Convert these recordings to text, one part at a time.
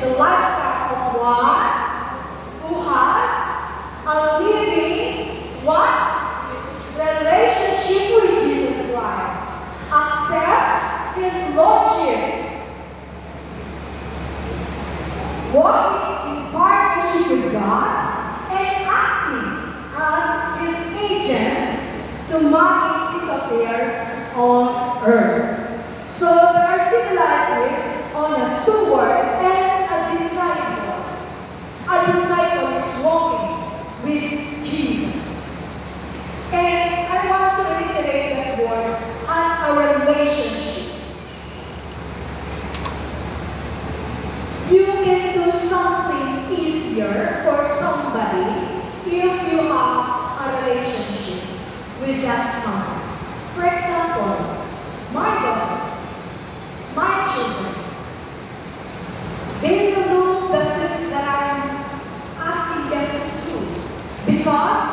the lifestyle of one who has a living, what? Relationship with Jesus Christ. Accepts His Lordship. Walking in partnership with God and acting as His agent to manage His affairs on earth. So there are similarities on a steward and a disciple. A disciple is walking with Jesus. And I want to reiterate that word as a relationship. You can do something easier for somebody if you have a relationship with that someone. For example, my daughters, my children, they will do the things that I'm asking them to do because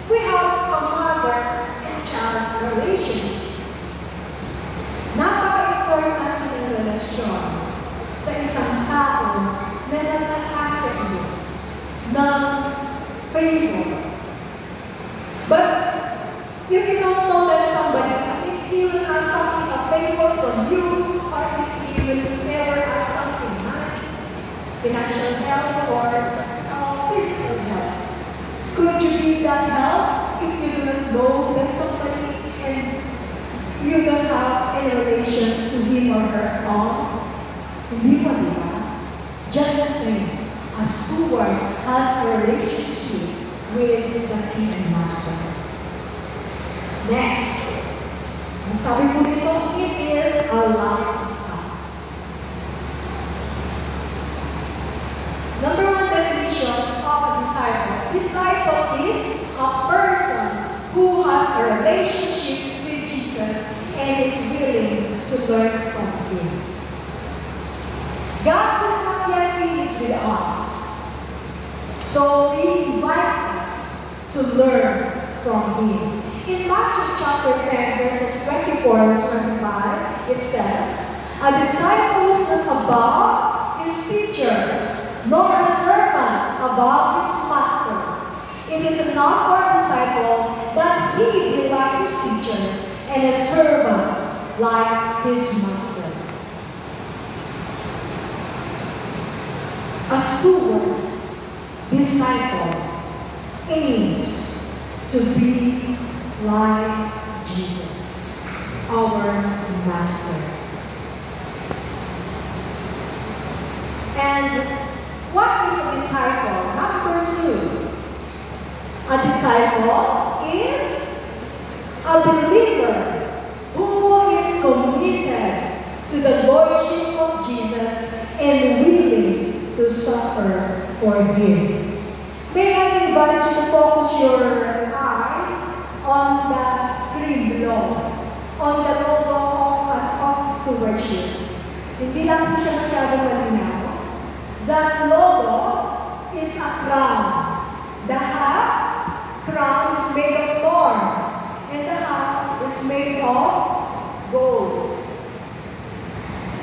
we have a mother and child relationship. Napaka-important ng relasyon sa isang tao na nag-asset mo ng favor. But if you don't know that somebody, if he will ask something of favor from you, or if he will never ask something, financial help or physical help, could you be that help if you do not know that somebody and you don't have any relation to him or her at all? Hindi pa, diba? Just the same, a steward has a relationship with the king and master. Next, ang sabi po nito, it is a lifestyle. Number one definition of a disciple. Disciple is a person who has a relationship with Jesus and is willing to learn from Him. God does not yet finish with us, so He invites us to learn from Him. In Matthew chapter 10, verses 24 and 25, it says, "A disciple is not above his teacher, nor a servant above his master. It is enough for a disciple that he be like his teacher, and a servant like his master." A steward, disciple, aims to be like Jesus, our Master. And what is a disciple? Number two. A disciple is a believer who is committed to the Lordship of Jesus and willing to suffer for Him. May I invite you to focus your eyes on the screen below, on the logo of stewardship. Hindi lang po siya masyadong malinaw. That logo is a crown. The hat, crown is made of thorns, and the hat is made of gold.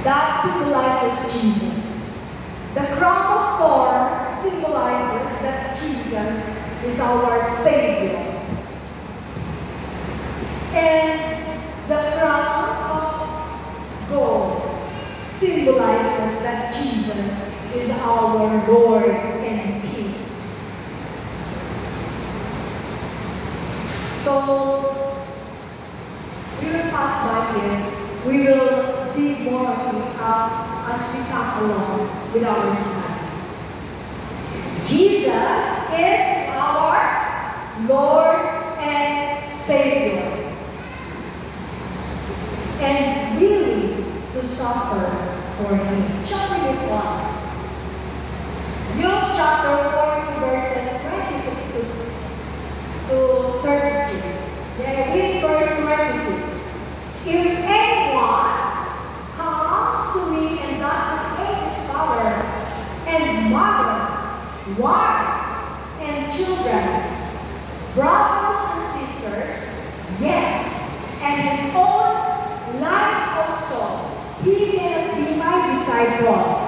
That symbolizes Jesus. The crown of thorns symbolizes that Jesus is our Savior. And the crown of gold symbolizes that Jesus is our Lord and King. So, we will pass by this. We will dig more as we come along with our study. Jesus is our Lord and Savior, and willing to suffer for Him. Chapter 1. Luke chapter 4, verses 26 to 32. Then read verse 26. "If anyone comes to me and does not hate his father and mother, wife and children, brothers and sisters, yes, and his own life also, he cannot be my disciple.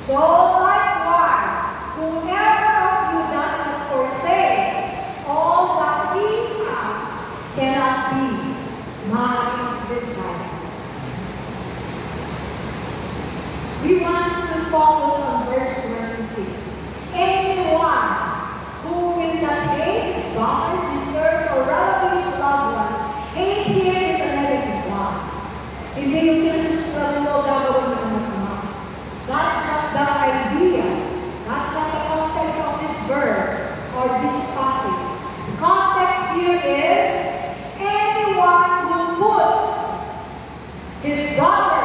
So likewise, whoever of you does not forsake all that he has cannot be my disciple. We want to focus on verse 26. Anyone who will not hate his brothers, sisters, or relatives, loved ones, hate here is a negative one. Hindi yung pinasusulat mo gagawin ng masama. That's not the idea. That's not the context of this verse or this passage. The context here is anyone who puts his brother,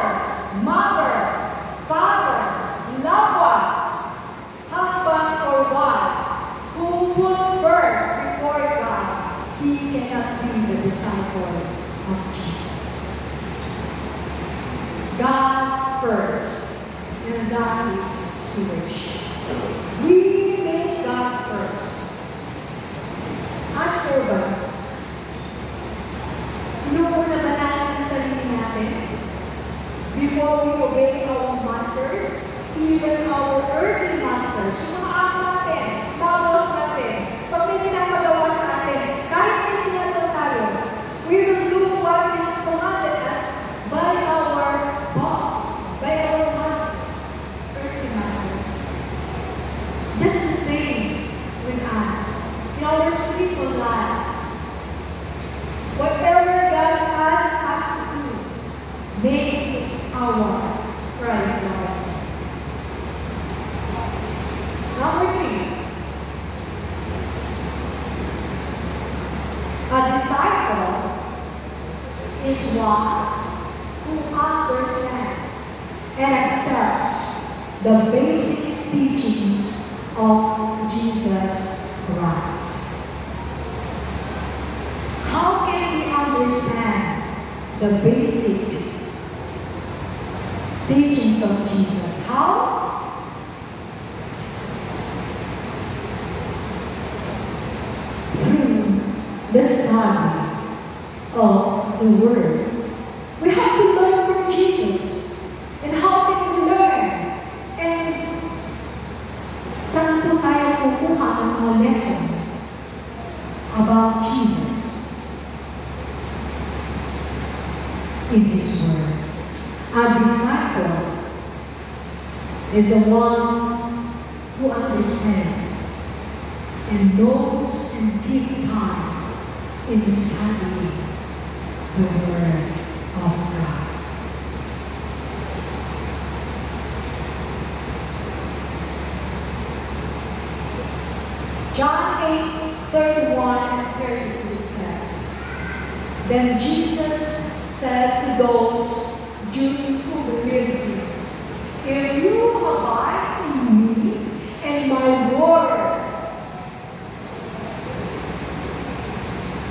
mother, father, loved ones, husband or wife, who put first before God, he cannot be the disciple of Jesus. God first, and that is stewardship. We make God first. As servants, inuuna ba natin ang sarili natin? Before we obey our masters, even our earthly masters, yung mga amo natin, mga boss natin, pag may pinapagawa sa atin, kahit may tinatawag tayo, we will do what is commanded us by our boss, by our masters, earthly masters. Just the same with us, in our spiritual lives. Whatever God has us to do, make our priority. Number 3, a disciple is one who understands and accepts the basic teachings of Jesus Christ. How can we understand the basic teachings of Jesus? How? Through the study of the Word. We have to learn from Jesus. And how can we learn? And saan po tayo kukuha ng mga lesson about Jesus? In His Word. A disciple is the one who understands and knows and gives time in studying the Word of God. John 8:31 and 32 says, Then Jesus said to those Jews who believed Him, If you abide in me and my word,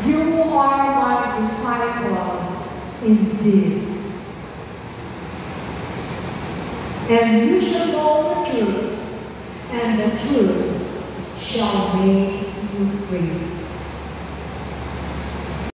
you are my disciple indeed. And you shall know the truth, and the truth shall make you free.